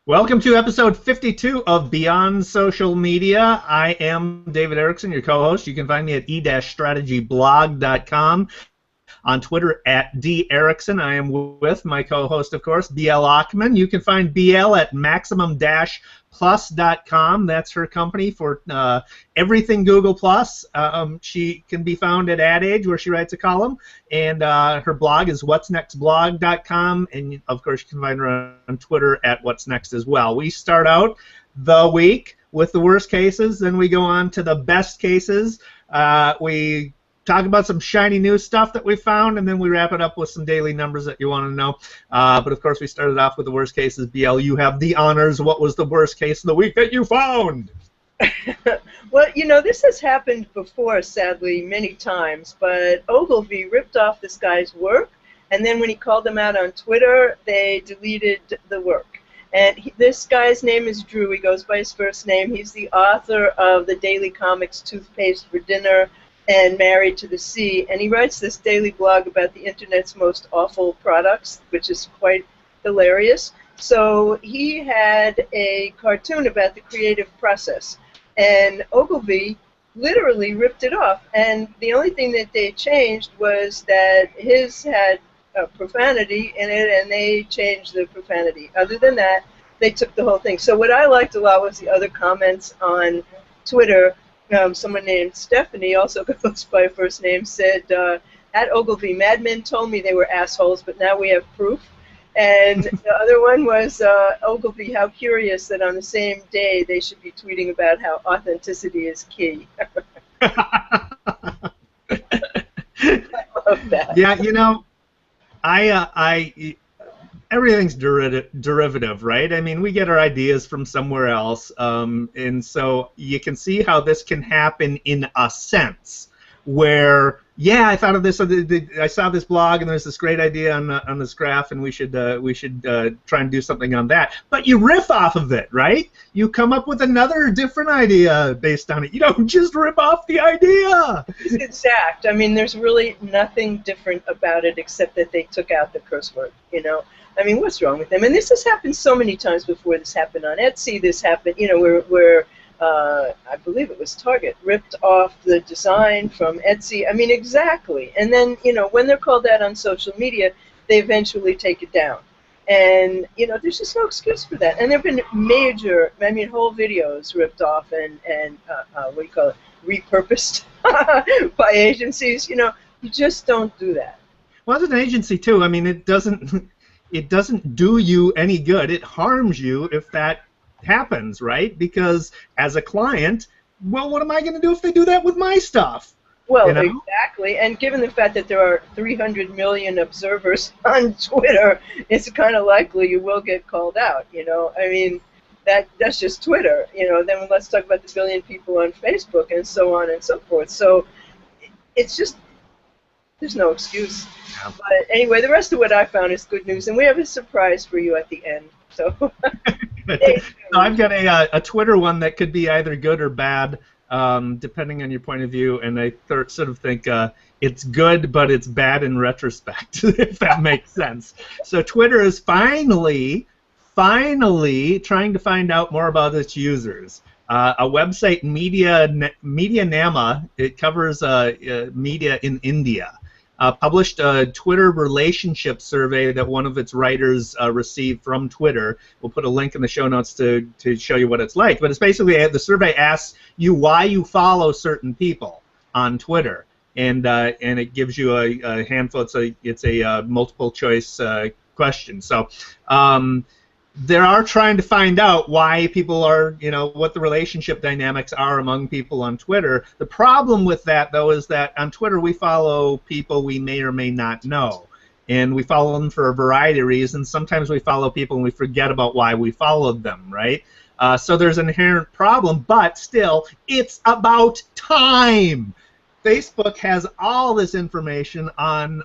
Welcome to episode 52 of Beyond Social Media. I am David Erickson, your co-host. You can find me at e-strategyblog.com, on Twitter at @DErickson. I am with my co-host, of course, BL Ochman. You can find BL at maximum-plus.com. That's her company for everything Google+. She can be found at Ad Age, where she writes a column, and her blog is whatsnextblog.com, and of course you can find her on Twitter at What's Next as well. We start out the week with the worst cases, then we go on to the best cases. We talk about some shiny new stuff that we found, and then we wrap it up with some daily numbers that you want to know. But of course, we started off with the worst cases. BL, you have the honors. What was the worst case of the week that you found? Well, you know, this has happened before, sadly, many times, but Ogilvy ripped off this guy's work, and then when he called them out on Twitter, they deleted the work. And this guy's name is Drew. He goes by his first name. He's the author of the Daily Comics Toothpaste for Dinner and Married to the Sea, and he writes this daily blog about the internet's most awful products, which is quite hilarious. So he had a cartoon about the creative process, and Ogilvy literally ripped it off, and the only thing that they changed was that his had profanity in it, and they changed the profanity. Other than that, they took the whole thing. So what I liked a lot was the other comments on Twitter. Someone named Stephanie, also goes by first name, said, at Ogilvy, madmen told me they were assholes, but now we have proof. And the other one was, Ogilvy, how curious that on the same day they should be tweeting about how authenticity is key. I love that. Yeah, you know, everything's derivative, right? I mean, we get our ideas from somewhere else, and so you can see how this can happen in a sense, where, yeah, I thought of this, I saw this blog, and there's this great idea on this graph, and we should try and do something on that. But you riff off of it, right? You come up with another different idea based on it. You don't just rip off the idea. It's exact. I mean, there's really nothing different about it except that they took out the curse word, you know? I mean, what's wrong with them? And this has happened so many times before. This happened on Etsy. This happened, you know, where I believe it was Target ripped off the design from Etsy. I mean, exactly. And then, you know, when they're called out on social media, they eventually take it down. And, you know, there's just no excuse for that. And there have been major, I mean, whole videos ripped off and what do you call it, repurposed by agencies. You know, you just don't do that. Well, as an agency, too, I mean, it doesn't do you any good. It harms you if that happens, right? Because as a client, well, what am I going to do if they do that with my stuff? Well, you know? Exactly. And given the fact that there are 300 million observers on Twitter, it's kind of likely you will get called out, you know? I mean, that's just Twitter, you know? Then let's talk about the billion people on Facebook and so on and so forth. So it's just, there's no excuse. Yeah. But anyway, the rest of what I found is good news, and we have a surprise for you at the end. So I've got a Twitter one that could be either good or bad, depending on your point of view, and I sort of think it's good, but it's bad in retrospect, if that makes sense. So Twitter is finally trying to find out more about its users. A website, MediaNama, it covers media in India, published a Twitter relationship survey that one of its writers received from Twitter. We'll put a link in the show notes to show you what it's like. But it's basically, the survey asks you why you follow certain people on Twitter, and it gives you a handful. It's a multiple choice question. So they are trying to find out why people are, you know, what the relationship dynamics are among people on Twitter. The problem with that, though, is that on Twitter we follow people we may or may not know. And we follow them for a variety of reasons. Sometimes we follow people and we forget about why we followed them, right? So there's an inherent problem, but still, it's about time. Facebook has all this information on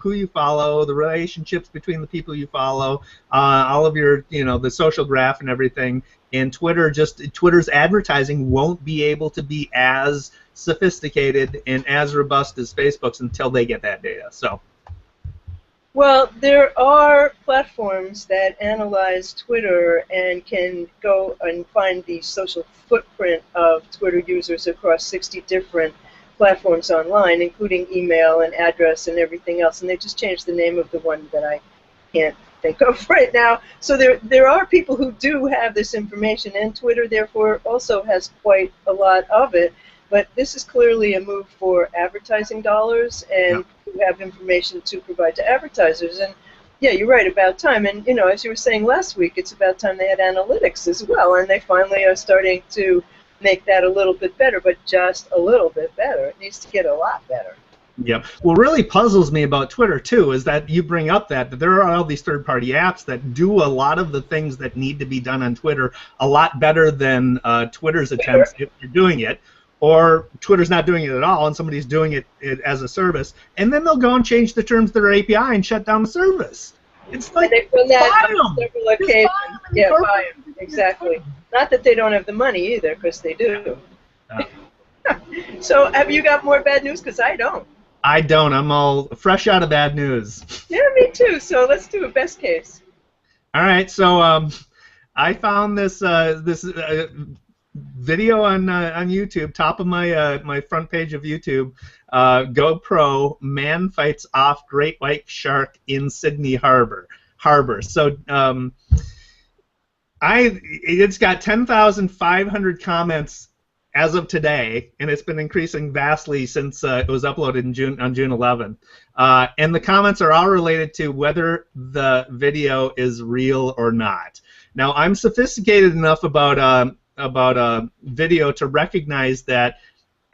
who you follow, the relationships between the people you follow, all of your, you know, the social graph and everything. And Twitter's advertising won't be able to be as sophisticated and as robust as Facebook's until they get that data. So Well, there are platforms that analyze Twitter and can go and find the social footprint of Twitter users across 60 different platforms online, including email and address and everything else. And they just changed the name of the one that I can't think of right now. So there are people who do have this information, and Twitter, therefore, also has quite a lot of it. But this is clearly a move for advertising dollars, and you have information to provide to advertisers. And yeah, you're right, about time. And as you were saying last week, it's about time they had analytics as well, and they finally are starting to make that a little bit better, but just a little bit better. It needs to get a lot better. Yeah. What really puzzles me about Twitter, too, is that you bring up that there are all these third-party apps that do a lot of the things that need to be done on Twitter a lot better than Twitter's attempts if you're doing it. Or Twitter's not doing it at all, and somebody's doing it as a service, and then they'll go and change the terms of their API and shut down the service. It's like, they've done that on several occasions. Yeah, buy them. Exactly. Not that they don't have the money either, because they do. So, have you got more bad news? Because I don't. I don't. I'm all fresh out of bad news. Yeah, me too. So let's do a best case. All right. So I found this video on YouTube, top of my my front page of YouTube. GoPro, man fights off great white shark in Sydney Harbor. So it's got 10,500 comments as of today, and it's been increasing vastly since it was uploaded on June 11th. And the comments are all related to whether the video is real or not. Now, I'm sophisticated enough about video to recognize that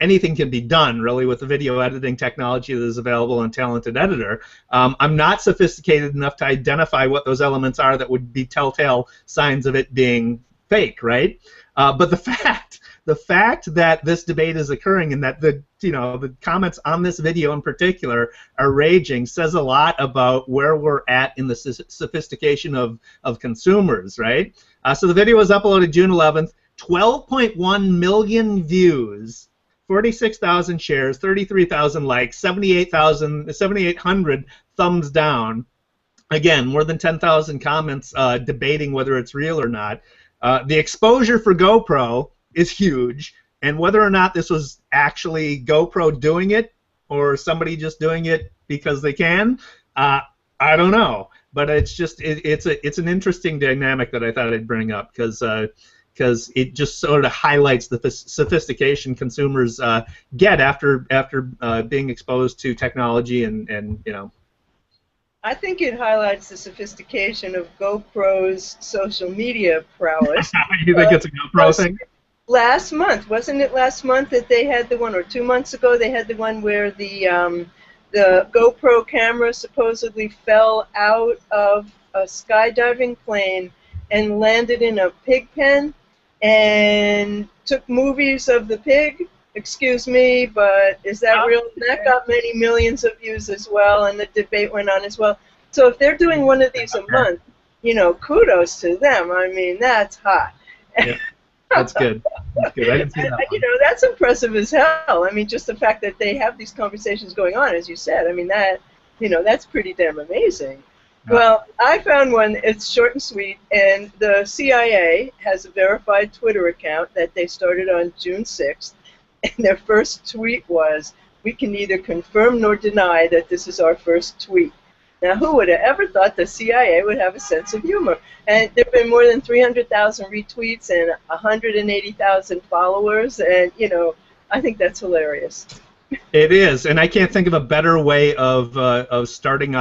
anything can be done, really, with the video editing technology that is available in Talented Editor. I'm not sophisticated enough to identify what those elements are that would be telltale signs of it being fake, right? But the fact that this debate is occurring and that the comments on this video in particular are raging says a lot about where we're at in the sophistication of consumers, right? So the video was uploaded June 11th, 12.1 million views, 46,000 shares, 33,000 likes, 7,800 thumbs down. Again, more than 10,000 comments debating whether it's real or not. The exposure for GoPro is huge, and whether or not this was actually GoPro doing it or somebody just doing it because they can, I don't know. But it's just it's an interesting dynamic that I thought I'd bring up because it just sort of highlights the sophistication consumers get after being exposed to technology and I think it highlights the sophistication of GoPro's social media prowess. You think it's a GoPro thing? Last month, wasn't it last month that they had the one, or 2 months ago, they had the one where the GoPro camera supposedly fell out of a skydiving plane and landed in a pig pen and took movies of the pig? Excuse me, but is that real? That got many millions of views as well, and the debate went on as well. So if they're doing one of these a month, kudos to them. I mean, that's hot. Yeah. That's good. That's good. I didn't see that one. That's impressive as hell. I mean, just the fact that they have these conversations going on, as you said. I mean, that's pretty damn amazing. Yeah. Well, I found one. It's short and sweet, and the CIA has a verified Twitter account that they started on June 6th, and their first tweet was, "We can neither confirm nor deny that this is our first tweet." Now, who would have ever thought the CIA would have a sense of humor? And there have been more than 300,000 retweets and 180,000 followers, and, I think that's hilarious. It is, and I can't think of a better way of starting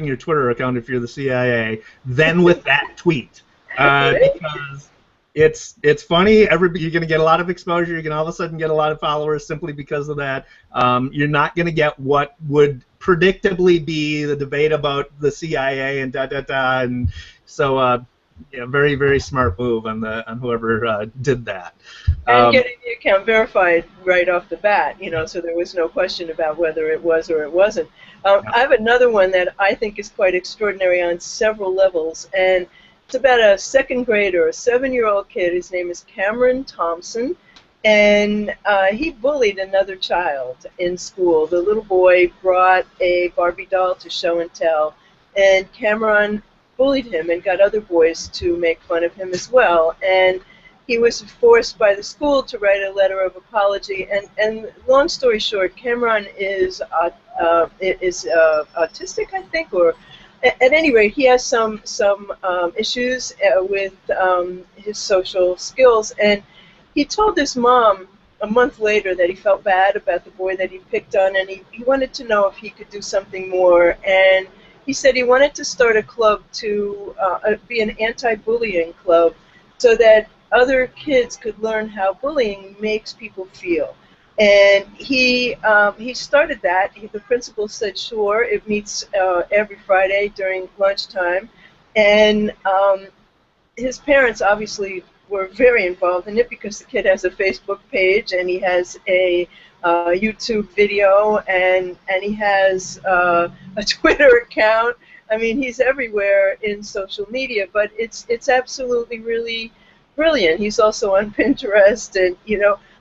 your Twitter account if you're the CIA than with that tweet, because it's funny. You're going to get a lot of exposure. You're going to all of a sudden get a lot of followers simply because of that. You're not going to get what would predictably be the debate about the CIA and and so very, very smart move on whoever did that. And getting the account verified right off the bat, so there was no question about whether it was or it wasn't. I have another one that I think is quite extraordinary on several levels, and it's about a second grader, a 7-year-old kid. His name is Cameron Thompson, and he bullied another child in school. The little boy brought a Barbie doll to show and tell, and Cameron bullied him and got other boys to make fun of him as well. And he was forced by the school to write a letter of apology. And long story short, Cameron is autistic, I think, or at any rate, he has some issues with his social skills. And he told his mom a month later that he felt bad about the boy that he picked on, and he wanted to know if he could do something more. And he said he wanted to start a club to be an anti-bullying club so that other kids could learn how bullying makes people feel. And he started that. The principal said, sure, it meets every Friday during lunchtime. And his parents obviously were very involved in it because the kid has a Facebook page and he has a YouTube video and he has a Twitter account. I mean, he's everywhere in social media, but it's absolutely really brilliant. He's also on Pinterest, and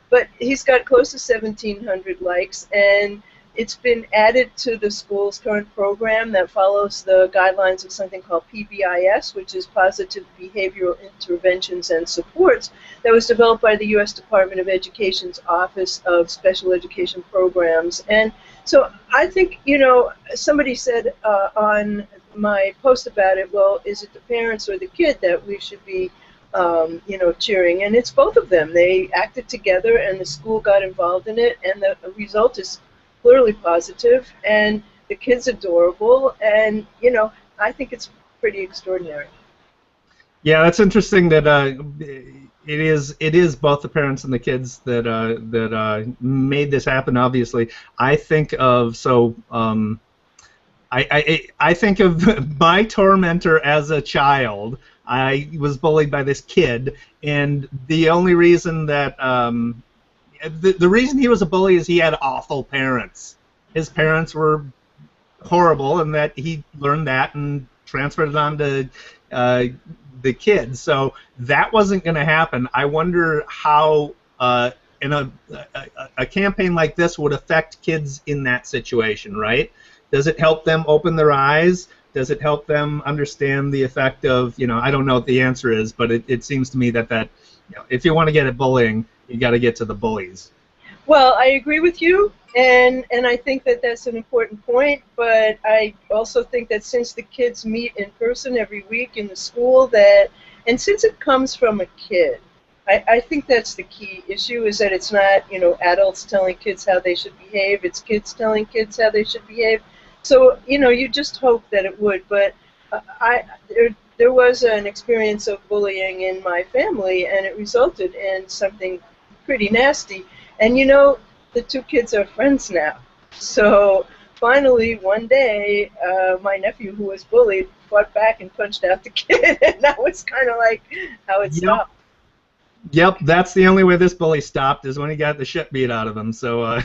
but he's got close to 1,700 likes, and it's been added to the school's current program that follows the guidelines of something called PBIS, which is Positive Behavioral Interventions and Supports, that was developed by the U.S. Department of Education's Office of Special Education Programs. And so I think, somebody said on my post about it, well, is it the parents or the kid that we should be cheering? And it's both of them. They acted together, and the school got involved in it, and the result is clearly positive, and the kid's adorable, and I think it's pretty extraordinary. Yeah, that's interesting that it is both the parents and the kids that made this happen. Obviously, I think of I think of my tormentor as a child. I was bullied by this kid, and the only reason that the reason he was a bully is he had awful parents. His parents were horrible, and that he learned that and transferred it on to the kids. So that wasn't going to happen. I wonder how in a campaign like this would affect kids in that situation, right? Does it help them open their eyes? Does it help them understand the effect of, I don't know what the answer is, but it seems to me that if you want to get at bullying, you got to get to the bullies. Well, I agree with you, and I think that that's an important point, but I also think that since the kids meet in person every week in the school, and since it comes from a kid, I think that's the key issue, is that it's not, adults telling kids how they should behave, it's kids telling kids how they should behave. So, you just hope that it would, but there was an experience of bullying in my family, and it resulted in something pretty nasty. And the two kids are friends now. So finally, one day, my nephew, who was bullied, fought back and punched out the kid, and that was kind of like how it stopped. Yep, that's the only way this bully stopped, is when he got the shit beat out of him. So, and,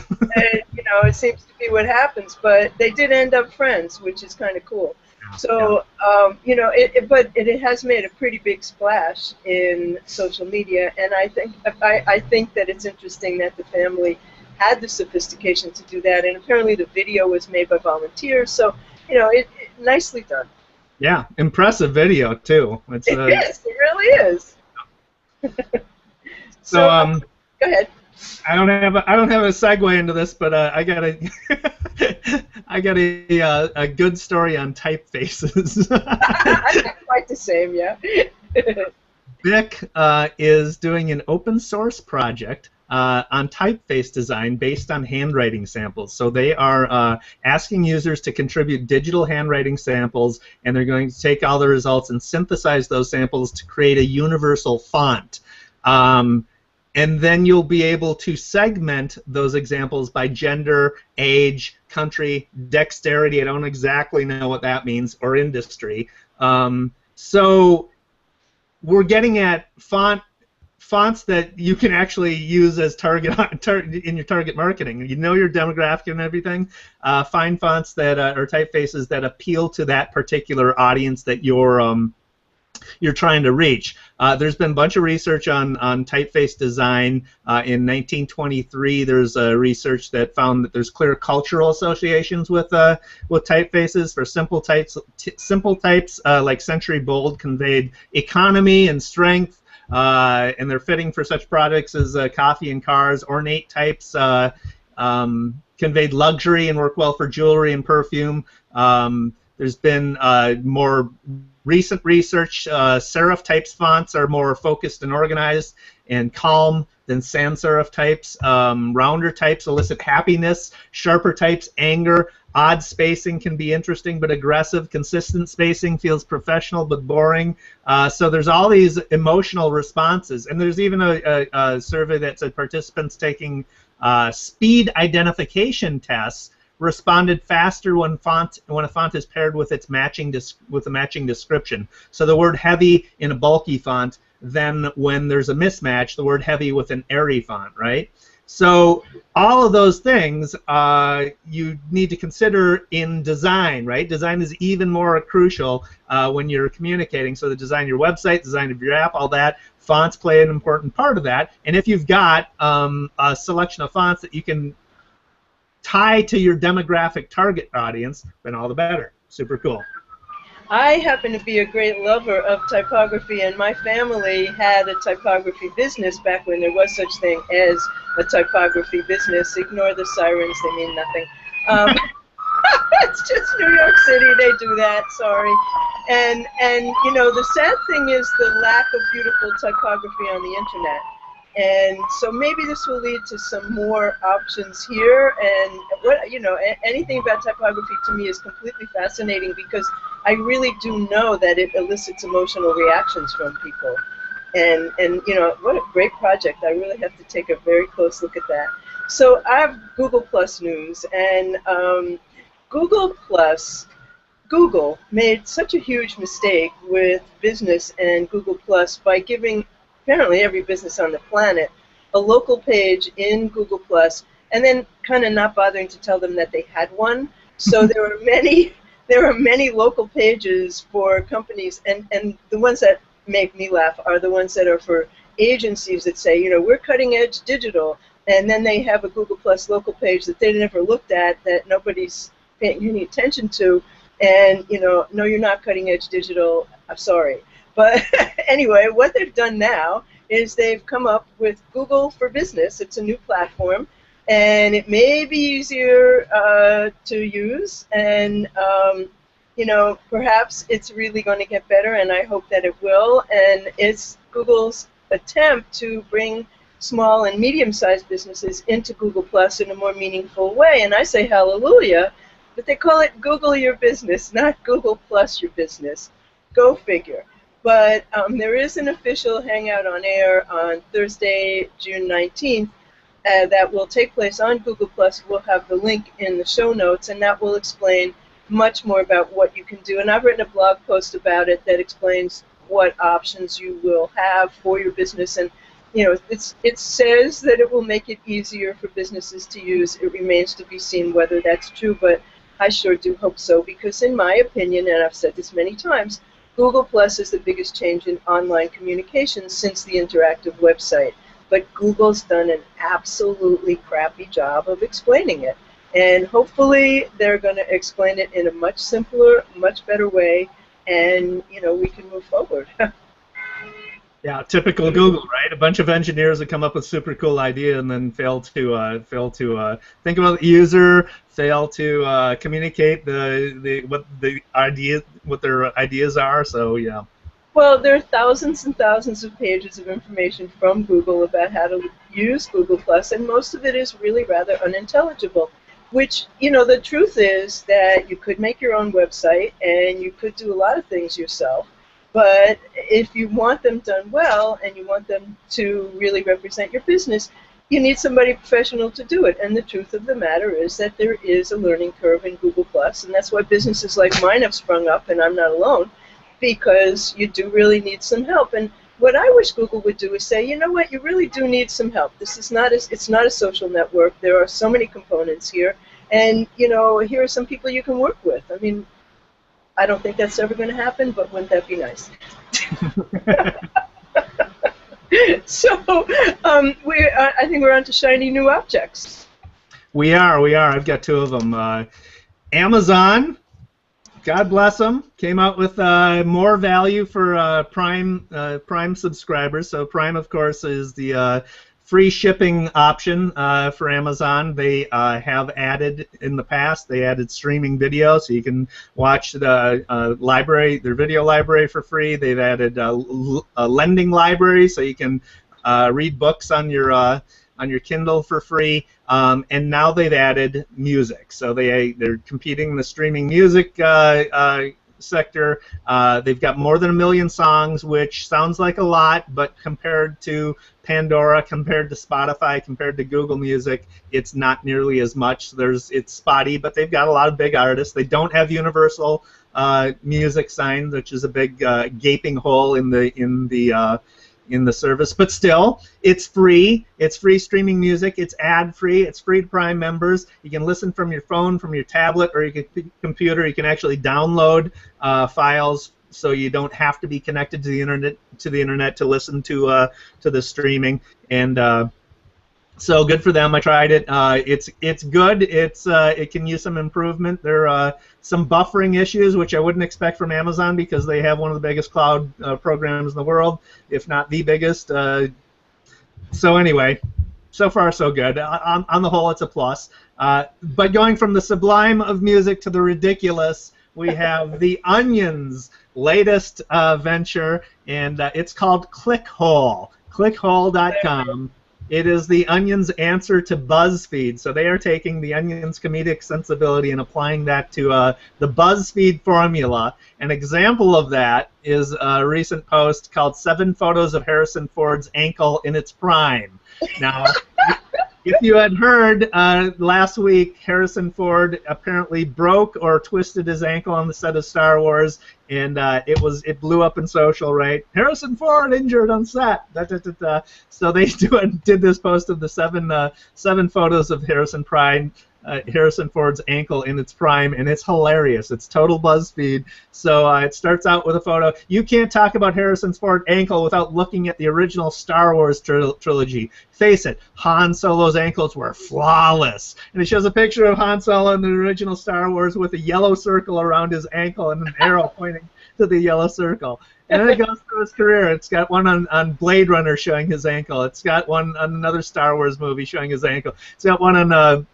it seems to be what happens. But they did end up friends, which is kind of cool. So, but it has made a pretty big splash in social media, and I think that it's interesting that the family had the sophistication to do that, and apparently the video was made by volunteers. So, it nicely done. Yeah, impressive video too. It really is. So, go ahead. I don't have a segue into this, but I got a good story on typefaces. Quite the same, yeah. Vic is doing an open source project on typeface design based on handwriting samples. So they are asking users to contribute digital handwriting samples, and they're going to take all the results and synthesize those samples to create a universal font. And then you'll be able to segment those examples by gender, age, country, dexterity. I don't exactly know what that means, or industry. So we're getting at fonts that you can actually use as in your target marketing. You know your demographic and everything. Find fonts that or typefaces that appeal to that particular audience that you're you're trying to reach. There's been a bunch of research on typeface design. In 1923, there's research that found that there's clear cultural associations with typefaces. For simple types like Century Bold conveyed economy and strength, and they're fitting for such products as coffee and cars. Ornate types conveyed luxury and work well for jewelry and perfume. There's been more recent research. Serif types fonts are more focused and organized and calm than sans serif types. Rounder types elicit happiness. Sharper types, anger. Odd spacing can be interesting but aggressive. Consistent spacing feels professional but boring. So there's all these emotional responses. And there's even a survey that said participants taking speed identification tests responded faster when a font is paired with its matching description. So the word heavy in a bulky font, than when there's a mismatch, the word heavy with an airy font, right? So all of those things you need to consider in design, right? Design is even more crucial when you're communicating. So the design of your website, design of your app, all that, fonts play an important part of that. And if you've got a selection of fonts that you can tie to your demographic target audience, then all the better. Super cool. I happen to be a great lover of typography, and my family had a typography business back when there was such thing as a typography business. Ignore the sirens, they mean nothing. It's just New York City, they do that, sorry. And you know, the sad thing is the lack of beautiful typography on the internet. And so maybe this will lead to some more options here. And what, you know, anything about typography to me is completely fascinating because I really do know that it elicits emotional reactions from people. And you know, what a great project. I really have to take a very close look at that. So I have Google Plus news, and Google made such a huge mistake with business and Google Plus by giving apparently every business on the planet a local page in Google Plus, and then kind of not bothering to tell them that they had one. So there are many local pages for companies, and the ones that make me laugh are the ones that are for agencies that say, you know, we're cutting edge digital, and then they have a Google Plus local page that they never looked at, that nobody's paying any attention to, and you know, no, you're not cutting edge digital, I'm sorry. But anyway, what they've done now is they've come up with Google for Business. It's a new platform, and it may be easier to use, and you know, perhaps it's really going to get better, and I hope that it will. And it's Google's attempt to bring small and medium-sized businesses into Google Plus in a more meaningful way. And I say hallelujah, but they call it Google Your Business, not Google Plus Your Business. Go figure. But there is an official Hangout on Air on Thursday, June 19th, that will take place on Google+. We'll have the link in the show notes, and that will explain much more about what you can do. And I've written a blog post about it that explains what options you will have for your business. And you know, it says that it will make it easier for businesses to use. It remains to be seen whether that's true, but I sure do hope so, because in my opinion, and I've said this many times, Google Plus is the biggest change in online communication since the interactive website. But Google's done an absolutely crappy job of explaining it. And hopefully they're going to explain it in a much simpler, much better way, and you know, we can move forward. Yeah, typical Google, right? A bunch of engineers that come up with super cool idea and then fail to think about the user, fail to communicate what their ideas are. So yeah. Well, there are thousands and thousands of pages of information from Google about how to use Google+, and most of it is really rather unintelligible. Which, you know, the truth is that you could make your own website and you could do a lot of things yourself. But if you want them done well and you want them to really represent your business, you need somebody professional to do it. And the truth of the matter is that there is a learning curve in Google+, and that's why businesses like mine have sprung up, and I'm not alone, because you do really need some help. And what I wish Google would do is say, you know what, you really do need some help. This is not it's not a social network. There are so many components here, and you know, here are some people you can work with. I mean, I don't think that's ever going to happen, but wouldn't that be nice? So I think we're on to shiny new objects. We are. I've got two of them. Amazon, God bless them, came out with more value for Prime subscribers. So Prime, of course, is the free shipping option for Amazon. They have added in the past. They added streaming video, so you can watch the library, their video library, for free. They've added a lending library, so you can read books on your Kindle for free. And now they've added music. So they're competing in the streaming music sector. They've got more than 1 million songs, which sounds like a lot, but compared to Pandora, compared to Spotify, compared to Google Music, it's not nearly as much. It's spotty, but they've got a lot of big artists. They don't have Universal Music signed, which is a big gaping hole in the service, but still, it's free. It's free streaming music. It's ad-free. It's free to Prime members. You can listen from your phone, from your tablet, or your computer. You can actually download files, so you don't have to be connected to the internet to listen to the streaming. And so good for them. I tried it. It's good. It can use some improvement. There are some buffering issues, which I wouldn't expect from Amazon because they have one of the biggest cloud programs in the world, if not the biggest. So anyway, so far so good. On the whole, it's a plus. But going from the sublime of music to the ridiculous, we have the Onion's latest venture, and it's called Clickhole. Clickhole.com. It is the Onion's answer to BuzzFeed. So they are taking the Onion's comedic sensibility and applying that to the BuzzFeed formula. An example of that is a recent post called 7 Photos of Harrison Ford's Ankle in Its Prime. Now, if you had heard last week, Harrison Ford apparently broke or twisted his ankle on the set of Star Wars, and it blew up in social, right? Harrison Ford injured on set. So they did this post of the 7 photos of Harrison Ford's ankle in its prime, and it's hilarious. It's total BuzzFeed. So it starts out with a photo. You can't talk about Harrison Ford's ankle without looking at the original Star Wars trilogy. Face it, Han Solo's ankles were flawless. And it shows a picture of Han Solo in the original Star Wars with a yellow circle around his ankle and an arrow pointing to the yellow circle. And then it goes through his career. It's got one on Blade Runner showing his ankle. It's got one on another Star Wars movie showing his ankle. It's got one on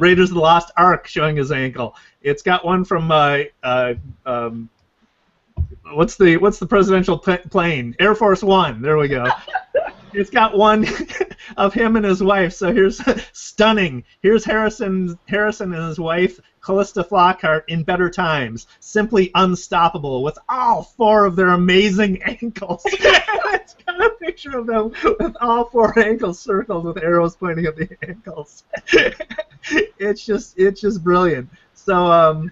Raiders of the Lost Ark showing his ankle. It's got one from what's the presidential plane? Air Force One. There we go. It's got one of him and his wife. So here's stunning. Here's Harrison and his wife, Callista Flockhart, in better times. Simply unstoppable with all 4 of their amazing ankles. It's got a picture of them with all 4 ankles circled with arrows pointing at the ankles. It's just brilliant. So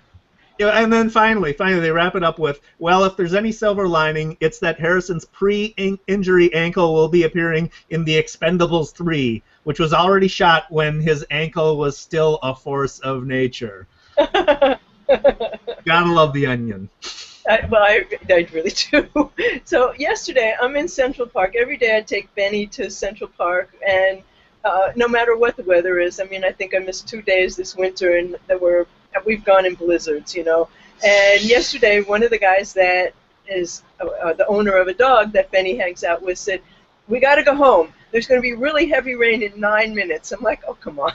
and then finally they wrap it up with, well, if there's any silver lining, it's that Harrison's pre-injury ankle will be appearing in The Expendables 3, which was already shot when his ankle was still a force of nature. Gotta love the Onion. I really do. So yesterday, I'm in Central Park. Every day I take Benny to Central Park, and no matter what the weather is, I mean, I think I missed 2 days this winter, and we've gone in blizzards, you know. And yesterday, one of the guys that is the owner of a dog that Benny hangs out with said, "We got to go home. There's going to be really heavy rain in 9 minutes." I'm like, "Oh, come on.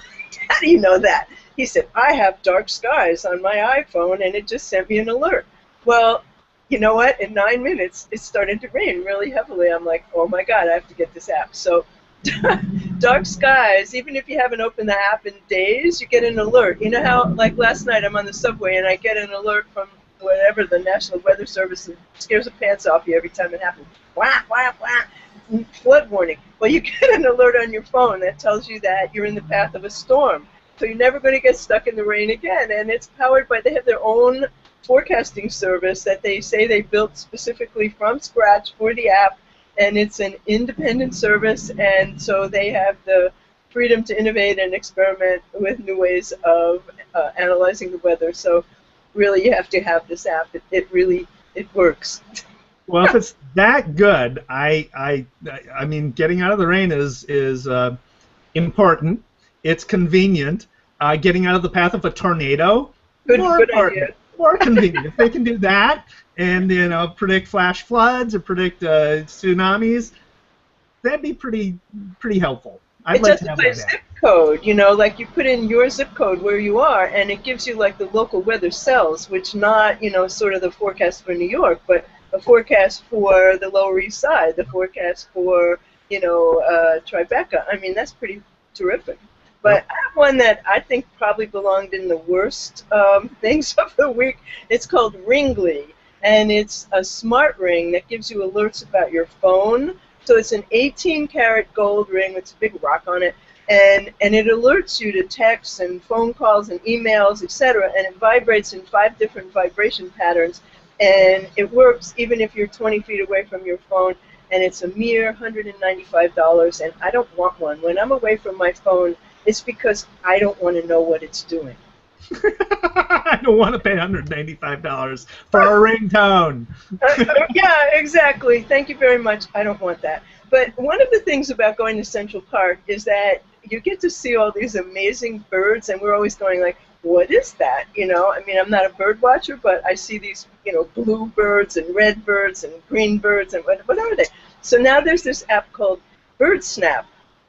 How do you know that?" He said, "I have dark skies on my iPhone, and it just sent me an alert." Well, you know what? In 9 minutes, it started to rain really heavily. I'm like, "Oh, my God, I have to get this app." So dark skies, even if you haven't opened the app in days, you get an alert. You know how, like last night, I'm on the subway, and I get an alert from whatever, the National Weather Service, and it scares the pants off you every time it happens. Wah, wah, wah. Flood warning. Well, you get an alert on your phone that tells you that you're in the path of a storm. So you're never going to get stuck in the rain again. And it's powered by, they have their own forecasting service that they say they built specifically from scratch for the app. And it's an independent service, and so they have the freedom to innovate and experiment with new ways of analyzing the weather. So really, you have to have this app. It works. Well, if it's that good, I mean, getting out of the rain is important. It's convenient. Getting out of the path of a tornado, more Good important, idea. more convenient. If they can do that and predict flash floods or predict tsunamis, that'd be pretty helpful. I'd It like does to it have by that app. zip code, like you put in your zip code where you are, and it gives you like the local weather cells, which not, sort of the forecast for New York, but a forecast for the Lower East Side, the forecast for, Tribeca. I mean, that's pretty terrific. But Yep. I have one that I think probably belonged in the worst things of the week. It's called Ringly, and it's a smart ring that gives you alerts about your phone. So it's an 18-karat gold ring with a big rock on it, and it alerts you to texts and phone calls and emails, etc. And it vibrates in 5 different vibration patterns, and it works even if you're 20 feet away from your phone. And it's a mere $195, and I don't want one. When I'm away from my phone, it's because I don't want to know what it's doing. I don't want to pay $195 for a ringtone. Yeah, exactly. Thank you very much. I don't want that. But one of the things about going to Central Park is that you get to see all these amazing birds, and we're always going like, what is that? I mean, I'm not a bird watcher, but I see these, blue birds and red birds and green birds, and what are they? So now there's this app called BirdSnap,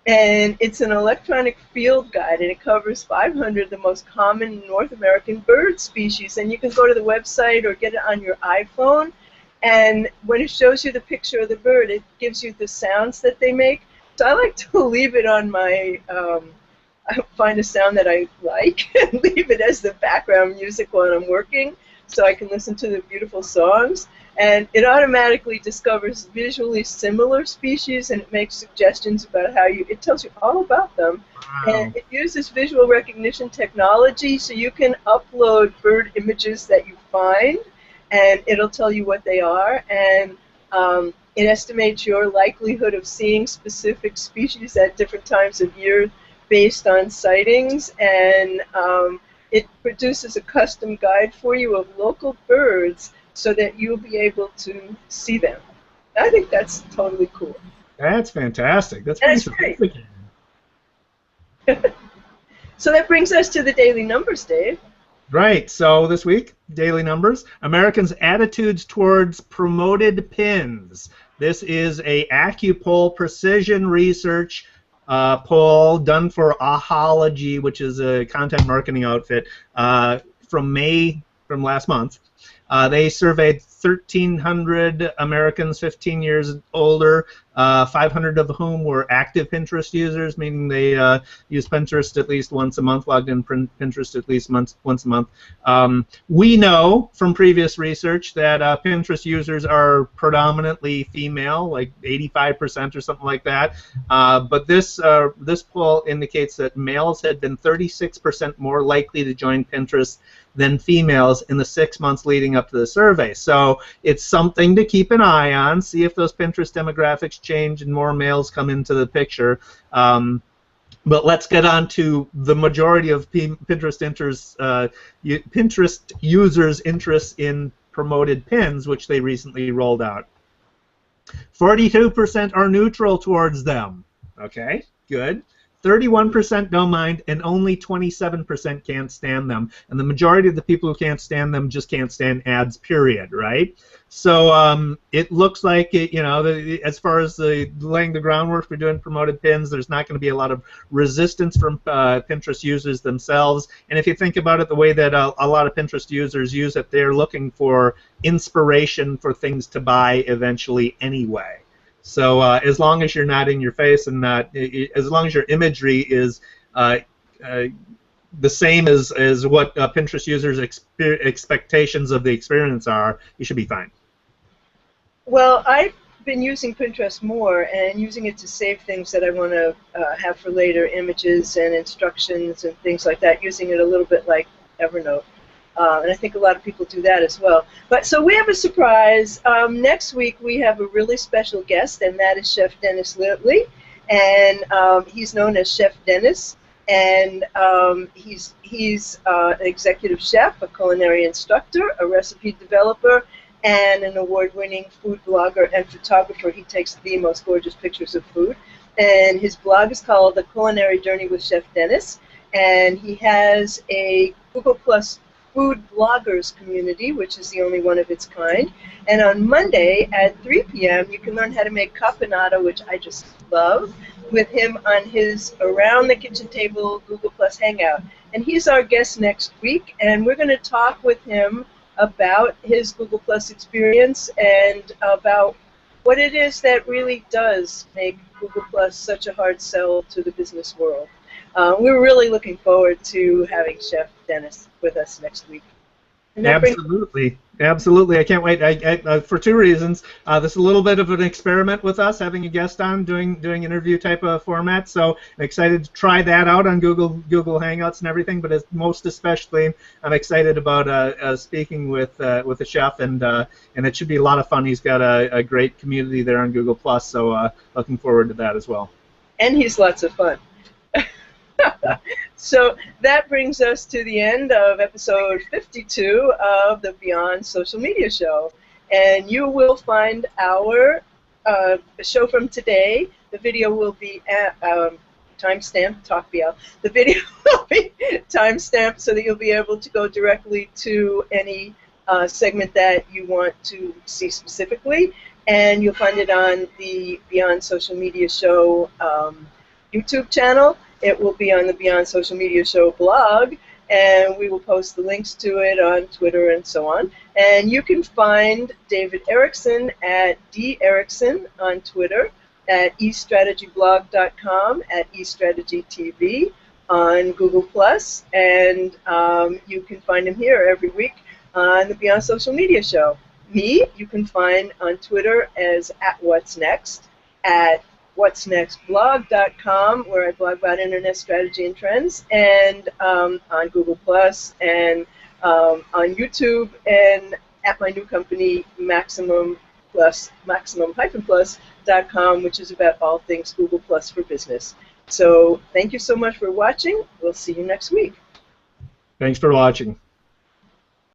and it's an electronic field guide, and it covers 500 the most common North American bird species. And you can go to the website or get it on your iPhone, and when it shows you the picture of the bird, it gives you the sounds that they make. So I like to leave it on my, I find a sound that I like and leave it as the background music while I'm working, so I can listen to the beautiful songs. And it automatically discovers visually similar species, and it makes suggestions about it tells you all about them. Wow. And it uses visual recognition technology, so you can upload bird images that you find, and it'll tell you what they are. And it estimates your likelihood of seeing specific species at different times of year based on sightings, and it produces a custom guide for you of local birds so that you'll be able to see them. I think that's totally cool. That's fantastic. That's pretty sophisticated. So that brings us to the daily numbers, Dave. Right. So this week, daily numbers. Americans' attitudes towards promoted pins. This is a AccuPoll precision research poll done for Ahology, which is a content marketing outfit, from last month. They surveyed 1,300 Americans 15 years older, 500 of whom were active Pinterest users, meaning they use Pinterest at least once a month, logged in Pinterest at least once a month. We know from previous research that Pinterest users are predominantly female, like 85% or something like that. But this poll indicates that males had been 36% more likely to join Pinterest than females in the 6 months leading up to the survey. So it's something to keep an eye on, see if those Pinterest demographics change and more males come into the picture. But let's get on to the majority of Pinterest users' interests in promoted pins, which they recently rolled out. 42% are neutral towards them. Okay, good. 31% don't mind, and only 27% can't stand them. And the majority of the people who can't stand them just can't stand ads, period, right? So it looks like, as far as laying the groundwork for doing promoted pins, there's not going to be a lot of resistance from Pinterest users themselves. And if you think about it, the way that a lot of Pinterest users use it, they're looking for inspiration for things to buy eventually anyway. So as long as you're not in your face and as long as your imagery is the same as what Pinterest users' expectations of the experience are, you should be fine. Well, I've been using Pinterest more and using it to save things that I want to have for later, images and instructions and things like that, using it a little bit like Evernote. And I think a lot of people do that as well. But so we have a surprise. Next week we have a really special guest, and that is Chef Dennis Littley. And he's known as Chef Dennis. And he's an executive chef, a culinary instructor, a recipe developer, and an award-winning food blogger and photographer. He takes the most gorgeous pictures of food. And his blog is called The Culinary Journey with Chef Dennis. And he has a Google Plus food bloggers community, which is the only one of its kind. And on Monday at 3 p.m., you can learn how to make caponata, which I just love, with him on his Around the Kitchen Table Google Plus Hangout. And he's our guest next week, and we're going to talk with him about his Google Plus experience and about what it is that really does make Google Plus such a hard sell to the business world. We're really looking forward to having Chef Dennis with us next week. Absolutely. Absolutely. I can't wait. For two reasons. This is a little bit of an experiment with us, having a guest on, doing interview type of format. So I'm excited to try that out on Google Hangouts and everything. But most especially, I'm excited about speaking with a chef, and it should be a lot of fun. He's got a great community there on Google Plus. So looking forward to that as well. And he's lots of fun. So that brings us to the end of episode 52 of the Beyond Social Media Show. And you will find our show from today. The video will be timestamped, TalkBL. The video will be timestamped so that you'll be able to go directly to any segment that you want to see specifically. And you'll find it on the Beyond Social Media Show YouTube channel. It will be on the Beyond Social Media Show blog, and we will post the links to it on Twitter and so on. And you can find David Erickson at @DErickson on Twitter, at eStrategyBlog.com, at eStrategyTV on Google+, and you can find him here every week on the Beyond Social Media Show. Me, you can find on Twitter as @What'sNext, at whatsnextblog.com, where I blog about internet strategy and trends, and on Google+, and on YouTube, and at my new company, maximum-plus.com, which is about all things Google Plus for business. So thank you so much for watching. We'll see you next week. Thanks for watching.